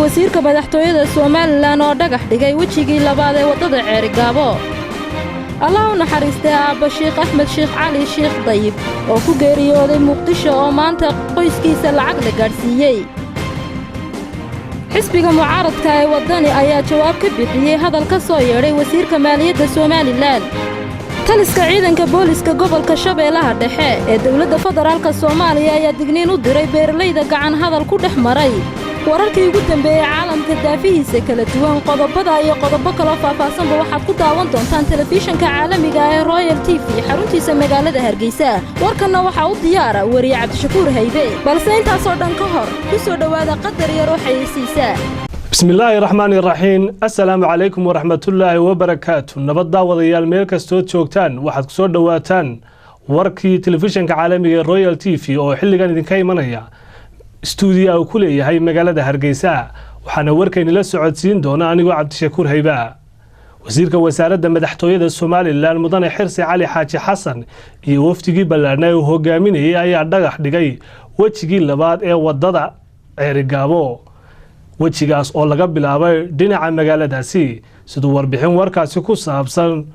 wasiirka madaxtooyada Soomaaliland oo dhagax dhigay wajigii labaad ee wadada Ceerigaabo. Allah u naxariistay Aabba Sheekh Axmed Sheekh Cali Sheekh Dayib oo ku geeriyooday Muqdisho oo maanta qoyskiisa lacag la gaarsiiyay. xisbiga mucaaradka ee wadani ayaa jawaab ka bixiyay hadal ka soo yeedhay wasiirka maaliyadda Soomaaliland. taliska ciidanka booliska gobolka Shabeellaha Dhexe ee dawladda federaalka Soomaaliya ayaa digniin u diray beeralayda gacan hadal ku dhex maray. wararkii ugu dambeeyay caalamka daafihiisa kala duwan qodobada iyo qodobo kale faahfaahsanba waxaad ku daawan doontaan telefishinka caalamiga ee Royal TV xaruntiisa magaalada Hargeysa. warkana waxa uu diyaara wariye Cabdishakuur Haybe balse intaas oo dhan ka hor ku soo dhawaada qadar yar oo xayeysiisa. بسم الله الرحمن الرحيم السلام عليكم ورحمة الله وبركاته نبض داوديال ميل كاستو joogtaan waxaad ku soo dhawaataan warkii telefishinka caalamiga Royal TV oo xilligan idin ka imanaya studio ku leeyahay magaalada Hargeysa waxaana warkayna la socodsiin doona anigoo Cabdishakuur Hayba. wasiirka wasaaradda madaxtooyada Soomaaliland mudane Xirsi Cali Xaaji Xasan iyo wafdigii ballaarnaa oo hogaaminayay ayaa dhagax dhigay wajigii labaad ee wadada Ceerigaabo. wajigaas oo laga bilaabay dhinaca magaaladaasi sidoo warbixin warkaasi ku saabsan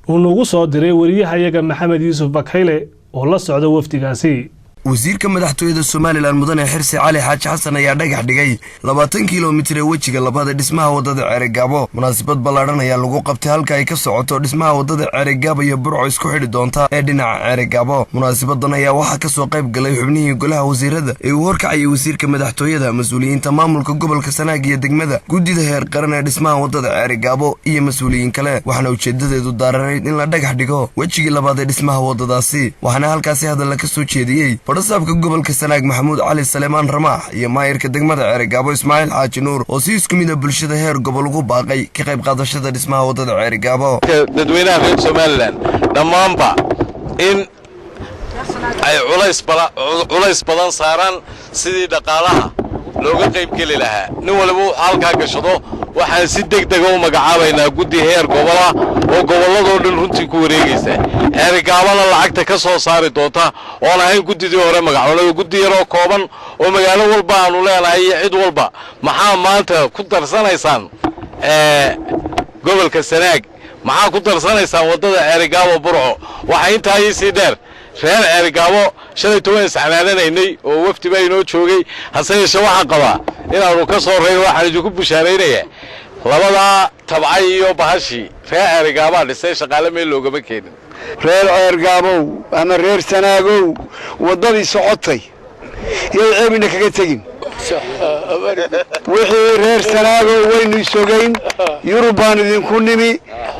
uu nagu soo diray wariyahayaga Maxamed Yuusuf Bakayle oo la socda wafdigaasi. wasiirka madaxtooyada Soomaaliland mudane Xirsi Cali Xaaji Xasan ayaa dhagax dhigay 20 kiiloomitir ee wajiga labaad ee dhismaha wadada Ceerigaabo. munaasabad ballaaran ayaa lagu qabtay halka ay ka socoto dhismaha wadada Ceerigaabo iyo Burco isku xidhi doonta ee dhinaca Ceerigaabo. munaasabadan ayaa waxaa ka soo qayb galay xubnihii golaha wasiirada ee uu horkacayay wasiirka madaxtooyada, mas'uuliyiinta maamulka gobolka Sanaag iyo degmada, guddida heer qaran ee dhismaha wadada Ceerigaabo iyo mas'uuliyiin kale. waxaana ujeedadeedu daaranayd in la dhagax dhigo wajigii labaad ee dhismaha wadadaasi. waxaana halkaasi hadal ka soo jeediyay sabka gobolka Sanaag Maxamuud Cali Saleemaan Ramaax iyo maayirka degmada Ceerigaabo Ismaaciil Xaaji Nuur oo si isku mid ah bulshada heer gobol ugu baaqay ka qayb qaadashada dhismaha wadada Ceerigaabo. dadweynaha reer Soomaaliland dhamaanba in ay culays badan saaran sidii dhaqaalaha looga qayb gali lahaa. nin walba uu halka gashado waxaan si degdeg ah u magacaabaynaa guddi heer gobola oo goboladoo dhan runtii ku wareegaysa. Ceerigaabana lacagta ka soo saari doonta oo ahayn guddidii hore magacoonada guddi yar oo kooban oo magaalo walba aanu leenahay cid walba maxaa maanta ku darsanaysaan gobolka Sanaag maxaa ku darsanaysaan wadada Ceerigaabo Burco. waxa intaa sii dheer reer Ceerigaabo shalay toban saxnaanaynay oo wafdi baa inoo joogay hase yeeshee waxa qaba inaanu ka soo reeyo waxaan idinku bushaaraynaya labada tabcay iyo bahashi reer Ceerigaabo dhisay shaqaale meel loogama keenin. reer Ceerigaabo ama reer Sanaagow wadadii socotay iyo ceebina kaga tagin wixii reer Sanaagow waynu sogayn Yurubaan idinku nimi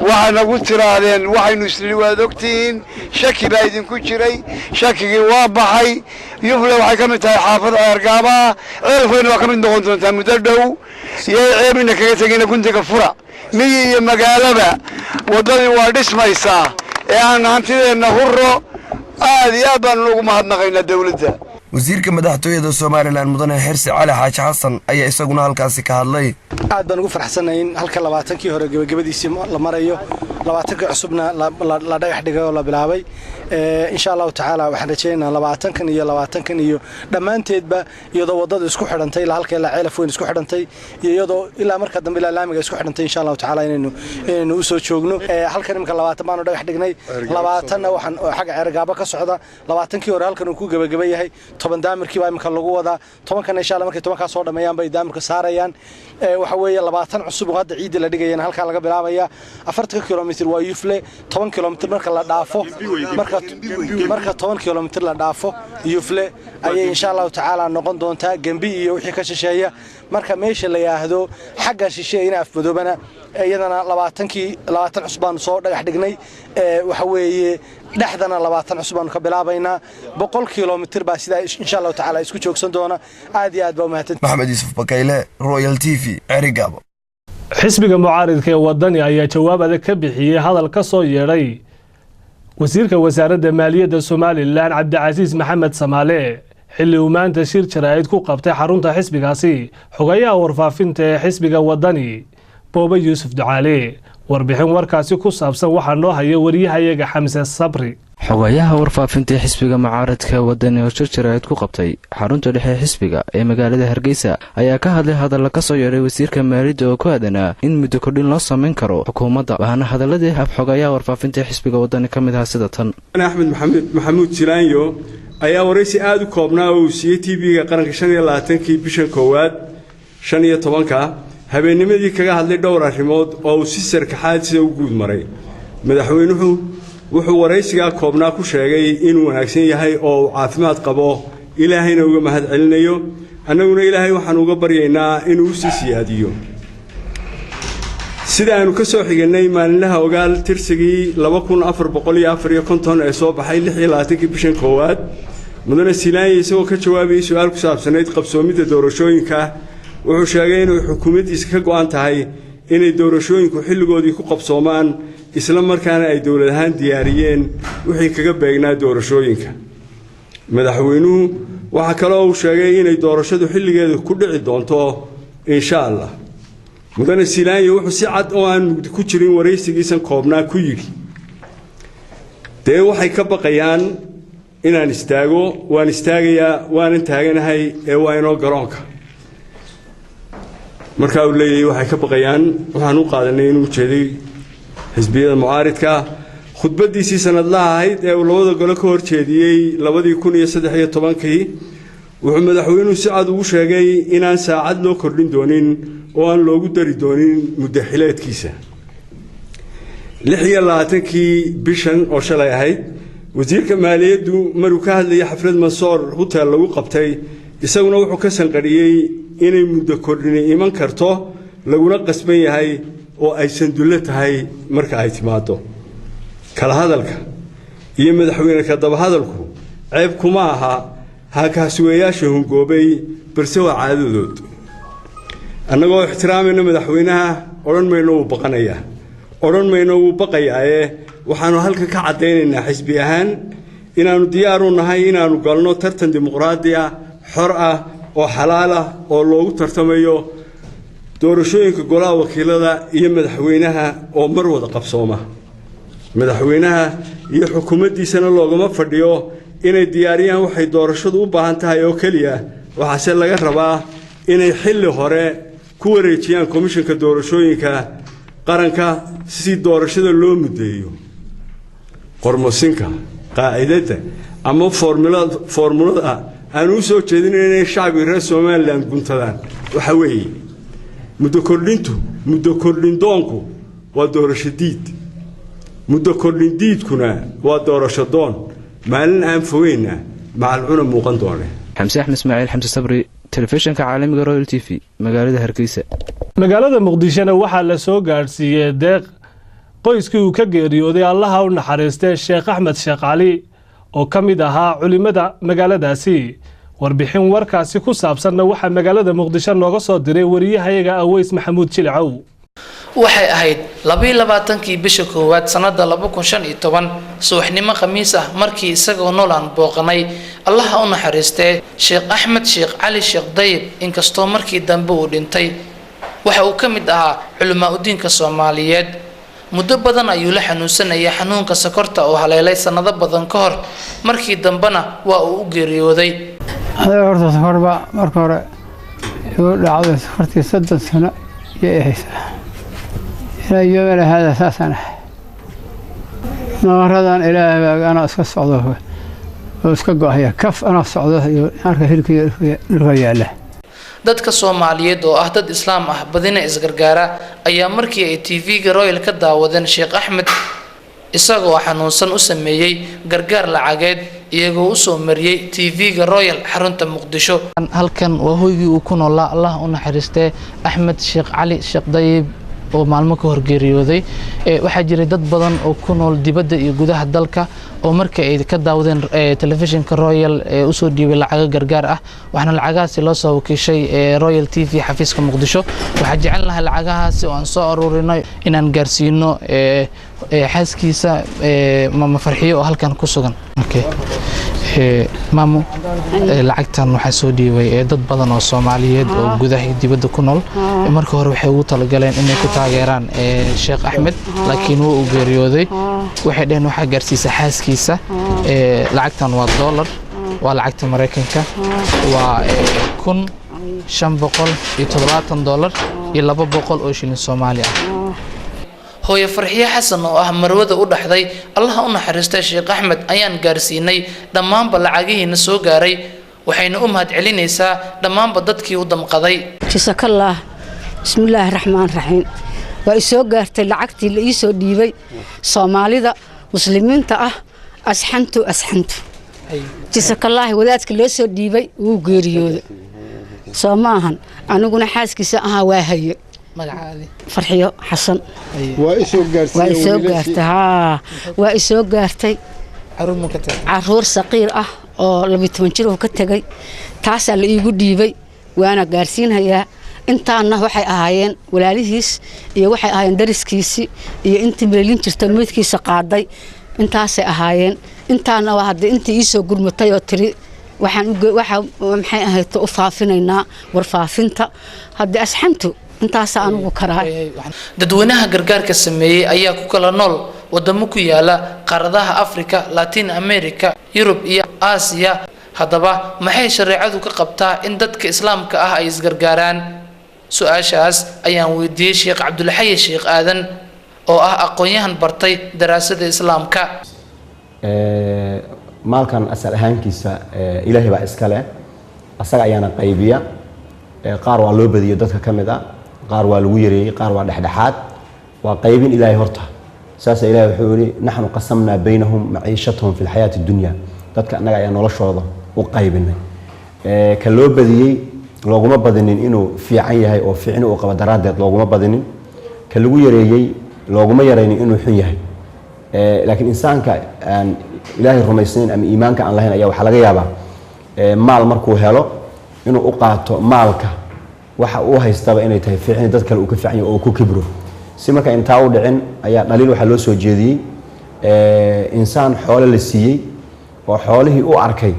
waxa nagu tiraadeen waxaynu isla waadogtiin shaki baa idinku jiray shakigii waa baxay. yufle waxay ka mid tahay xaafadda Ceerigaabo ceelfayna waa ka mid noqon doontaa muddo dhow iyo ceebina kaga tagina guntiga fura miyi iyo magaalada wadadii waa dhismaysaa ee aan hantideena hurro aad iyo aad baan ugu mahadnaqaynaa dawladda. wasiirka madaxtooyada Soomaaliland mudane Xirsi Cali Xaaji Xasan ayaa isaguna halkaasi ka hadlay. aad baan ugu faraxsanahay in halka 20kii hore gabagabadiisii la marayo 20ka cusubna la dhagax dhigay oo la bilaabay. insha Allah taala waxaan rajaynaynaa 20kan iyo dhamaanteedba iyadoo wadada isku xidhantay ilaa halka la ceelaf weyn isku xidhantay iyadoo ilaa marka dambe ilaa laamiga isku xidhantay insha Allah taala inaynu u soo joogno. halkan imka 20 baan dhagax dhignay 20na waxaan xagga Ceerigaabo ka socda 20kii hore halkan uu ku gabagabay yahay 10 daamirkii baa imka lagu wadaa 10kan insha Allah markay 10 ka soo dhameeyaan bay daamirka saarayaan. waxa weeye 20 cusub oo hadda ciid la dhigayna halka laga bilaabaya 40 kiiloomitir waa Yufle 10 kiiloomitir marka la dhaafo marka 10 kiiloomitir la dhaafo Yufle ayay insha Allah taala noqon doontaa Gambi iyo wixii ka shisheeya. marka meesha la yaahdo xagga shisheeyna afmadoobana iyadana 20 cusub baan soo dhagax dhignay. waxa weeye dhaxdana 20 cusub baan ka bilaabaynaa 100 kiiloomitir baa sida insha Allah taala isku joogsan doona. aad iyo aad baa mahadsan. Maxamed Yuusuf Bakayle, Royal TV, Ceerigaabo. xisbiga mucaaradka ee wadani ayaa jawaab adag ka bixiyay hadal ka soo yeedhay wasiirka wasaaradda maaliyadda Soomaaliland Cabdicasiis Maxamed Samaale xilli uu maanta shir jaraa'id ku qabtay xarunta xisbigaasi. xogayaha warfaafinta ee xisbiga wadani Booba Yuusuf Ducaale warbixin warkaasi ku saabsan waxaa noo haya wariyahayaga Xamse Sabri. xogayaha warfaafinta xisbiga mucaaradka wadani oo shirjiraad ku qabtay xarunta dhexe xisbiga ee magaalada Hargeysa ayaa ka hadlay hadal ka soo yeeray wasiirka maaliyadda oo ku aadanaa in muddo kordhin loo sameyn karo xukuumadda waxaana hadaladii xogayaha warfaafinta xisbiga wadani ka mid ah sida tan. Axmed Maxamuud Jilaanyo ayaa waraysi aad u koobnaa oo siiyay TV-ga qaranka 25 bishan koowaad 15 habeennimadii kaga hadlay dhowr arrimood oo uu si sarkaxaad sida u guud maray. madaxweynuhu wuxuu waraysiga koobnaa ku sheegay inuu wanaagsan yahay oo caafimaad qabo ilaahayna uga mahad celinayo annaguna ilaahay waxaan uga baryaynaa inuu si siyaadiyo sida aanu ka soo xiganay maalinlaha ogaal tirsigii 2454 ee soo baxay 26 bishan koowaad mudane Silaanyo isagoo ka jawaabay su'aal ku saabsanayd qabsoomidda doorashooyinka wuxuu sheegay inuu xukuumaddiisa ka go'an tahay inay doorashooyinku xilligoodii ku qabsoomaan isla markaana ay dawlad ahaan diyaariyeen wixii kaga beegnaa doorashooyinka madaxweynuhu waxa kale oo uu sheegay inay doorashadu xilligeeda ku dhici doonto insha Allah mudane Silaanyo wuxuu si cad oo aan mugdi ku jirin waraysigiisan koobnaa ku yiri dee waxay ka baqayaan inaan istaago waan istaagayaa waan taaganahay ee waa inoo garoonka marka uu leeyahay waxay ka baqayaan waxaan u qaadanay inuu jeeday xisbiyada mucaaradka khudbadiisii sanadlaha ahayd ee uu labada gole ka horjeediyay 2013 wuxuu madaxweynuhu si cad ugu sheegay inaan saacad loo kordhin doonin oo aan loogu dari doonin muddo xileedkiisa 26 bishan oo shalay ahayd wasiirka maaliyaddu maruu ka hadlayay xaflad Mansoor hotel lagu qabtay isaguna wuxuu ka sanqariyay inay muddo kordhin iman karto laguna qasban yahay oo ay sandulle tahay marka ay timaado kala hadalka iyo madaxweyne ka daba hadalku ceeb kuma aha halkaasweeyaasha hungoobay balse waa caadadood annagoo ixtiraamayna madaxweynaha odhan mayno uu baqanayaa odhan mayno uu baqayaaye waxaanu halka ka cadaynaynaa xisbi ahaan inaanu diyaar u nahay inaanu galno tartan dimuqraadi ah xor ah oo xalaal ah oo loogu tartamayo doorashooyinka golaha wakiilada iyo madaxweynaha oo mar wada qabsooma madaxweynaha iyo xukuumaddiisana loogama fadhiyo inay diyaariyaan waxay doorashadu u baahan tahay oo kaliya waxaase laga rabaa inay xilli hore ku wareejiyaan komishanka doorashooyinka qaranka si doorashada loo mudeeyo qormosinka qaacidada ama formulada aan u soo jeedinay shacbiga reer Soomaaliland guntadaan waxa weeye muddo kordhin doonku waa doorasho diid muddo kordhin diidkuna waa doorasho doon maalin aan fogeyna macalcuna muuqan doone Xamse Axmed Ismaaciil Xamse Sabri telefishinka caalamiga Royal TV magaalada Hargeysa magaalada Muqdishona waxaa la soo gaarsiiyay deeq qoyskii uu ka geeriyooday Allaha u naxariistay Sheekh Axmed Sheekh Cali oo kamid ahaa culimada magaaladaasi warbixin warkaasi ku saabsan waxa magaalada Muqdisho nooga soo diray wariyahayaga Aweys Maxamuud Jilcaw waxay ahayd 22 bisha koowaad sanada 2015 subaxnimo khamiis ah markii isagoo noolaan booqanay Allah u naxariistay Sheekh Axmed Sheekh Cali Sheekh Dayib inkastoo markii dambe uu dhintay waxa uu kamid ahaa culimada diinka Soomaaliyeed muddo badan ayuu la xanuunsanayay xanuunka sokorta oo haleelay sanado badan ka hor markii dambana waa uu u geeriyooday horta sokorba marka hore uu dhacday sokortii 3 sano iyo إلى يومنا هذا أساسنا نهارdan ilaahay baa ana iska socdo oo iska go'aya kaf ana socdo arka hilka yaala dadka Soomaaliyeed oo ah dad Islaam ah badina isgargaara ayaa markii ay TV-ga Royal ka daawadeen Sheekh Axmed isagoo xanuunsan u sameeyay gargaar lacageed iyagoo u soo mariyay TV-ga Royal xarunta Muqdisho halkan waa hoygii uu ku noolaa Allah u naxariistay Axmed Sheekh Cali Sheekh Dayib oo maalmo ka hor geeriyooday waxa jiray dad badan oo ku nool dibadda iyo gudaha dalka oo markii ay ka daawadeen telefishinka Royal u soo dhiibay lacag gargaar ah waxna lacagaasi loo soo wakiishay Royal TV xafiiska Muqdisho waxa jecelnahay lacagahaasi oo aan soo aruurinay inaan gaarsiino xaaskiisa mama farxiyo oo halkan ku sugan maamo lacagtan waxaa soo dhiibay dad badan oo Soomaaliyeed oo gudaha iyo dibadda ku nool marka hore waxay ugu talagaleen inay ku taageeraan Sheekh Axmed laakiin wuu u geeriyooday waxay dhaheen waxa gaarsiisa xaaskiisa lacagtan waa dollar waa lacagta Mareykanka waa $570 iyo $200 oo shilin Soomaali ah hooyo Farxiye Xasan oo ah marwada u dhaxday Allah u naxariistay Sheekh Axmed ayaan gaarsiinay dhammaan lacagihiina soo gaaray waxayna u mahad celinaysaa dhammaan dadkii u damqaday jazakallah bismillaahir rahmaanir rahiim waa soo gaartay lacagtii la soo dhiibay Soomaalida muslimiinta ah asxantu jazakallah wadaadka loo soo dhiibay uu geeriyooday Soomahan aniguna xaaskiisa aha waa haye magacaadi Farxiyo Xasan waa isoo gaartay caruur saqiir ah oo 12 jir oo ka tagay taas la iigu dhiibay waana gaarsiinayaa intaana waxay ahaayeen walaalihiis iyo waxay ahaayeen dariskiisi iyo intii meelin jirta meedkiisa qaaday intaas ay ahaayeen intaana waa hadda intii soo gurmatay oo tiri waxaan maxay ahayd u faafinaynaa warfaafinta hadda asxantu intaas aanu karaay dadweynaha gargaarka sameeyay ayaa ku kala nool wadamo ku yaala qaaradaha Afrika Latin America Europe iyo Aasiya hadaba maxay shariicadu ka qabtaa in dadka islaamka ah ay isgargaaraan su'aashaas ayaan weydiiyay Sheekh Cabdulxayi Sheekh Aadan oo ah aqoonyahan bartay daraasada islaamka maalkan asal ahaankiisa Ilaahay baa iska leh asaga ayaana qaybiya qaar waa loo badiyo dadka kamid ah qaar waa lagu yareeyay qaar waa dhaxdhaxaad waa qaybin Ilaahay horta saasa Ilaahay wuxuu yiri nahnu qasamna baynahum maciishatuhum fil hayati dunya dadka anaga ayaa noloshooda u qaybinay ka loo badiyay looguma badinin inuu fiican yahay oo fiicin uu qaba daraadeed looguma badinin ka lagu yareeyay looguma yareynin inuu xun yahay laakiin insaanka aan Ilaahay rumaysnayn ama iimaanka aan lahayn ayaa waxa laga yaabaa maal markuu helo inuu u qaato maalka waxa uu haystaba inay tahay fiicin dad kale uu ka fiican yahay oo ku kibro si marka intaa u dhicin ayaa dhaliil waxa loo soo jeediyay insaan xoolo la siiyay oo xoolihii u arkay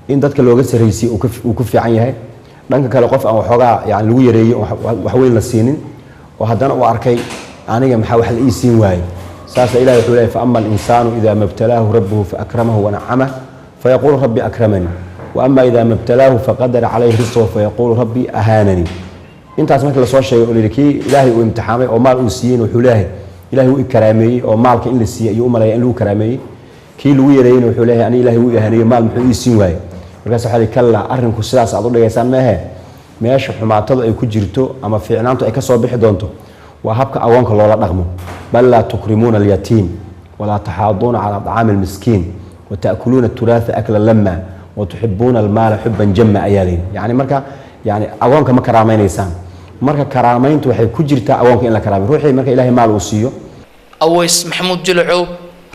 in dadka looga sareysay uu ku fiican yahay dhanka kale qof aan waxoogaa yani lagu yareeyay wax weyn la siinin oo haddana uu arkay aniga maxaa wax la ii siin waayay saasa Ilaahay wuxuu leeyahay fa amma al-insaanu idha mabtalaahu rabbuhu fa akramahu wa na'amahu fa yaqulu rabbi akramani wa amma idha mabtalaahu fa qadara alayhi rizqahu fa yaqulu rabbi ahanani intaas markii la soo sheegay oo leeyahay Ilaahay uu imtixaamay oo maal uu siiyay wuxuu leeyahay Ilaahay uu karaameeyay oo maalka in la siiyay iyo umaleeyay in lagu karaameeyay kii lagu yareeyay wuxuu leeyahay ani Ilaahay uu yahanay maal muxuu ii siin waayay markaas waxa la kala arrinku sidaas aad u dhageysan maahe meesha xumaatadu ay ku jirto ama fiicnaantu ay ka soo bixi doonto waa habka awoonka loola dhaqmo bal la tukrimuna al-yatim wala tahaaduna ala ta'am al-miskin wa ta'kuluna at-turatha akla lamma wa tuhibbuna al-mala hubban jamma ayalin yani marka yani awoonka ma karaameynaysan marka karaameyntu waxay ku jirtaa awoonka in la karaameeyo ruuxii marka Ilaahay maal uu siiyo Aways Maxamuud Jilcow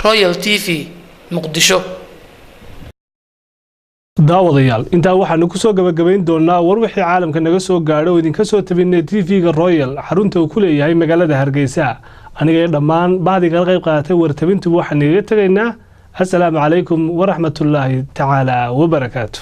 Royal TV Muqdisho daawadayaal intaa waxaanu ku soo gabagabayn doonaa war wixii caalamka naga soo gaadhay oo idinka soo tabinay TV-ga Royal xarunta uu ku leeyahay magaalada Hargeysa aniga iyo dhammaan baadiga qayb qaadatay wartabintu waxaan iga tagaynaa assalaamu calaykum wa rahmatullaahi ta'ala wa barakaatuh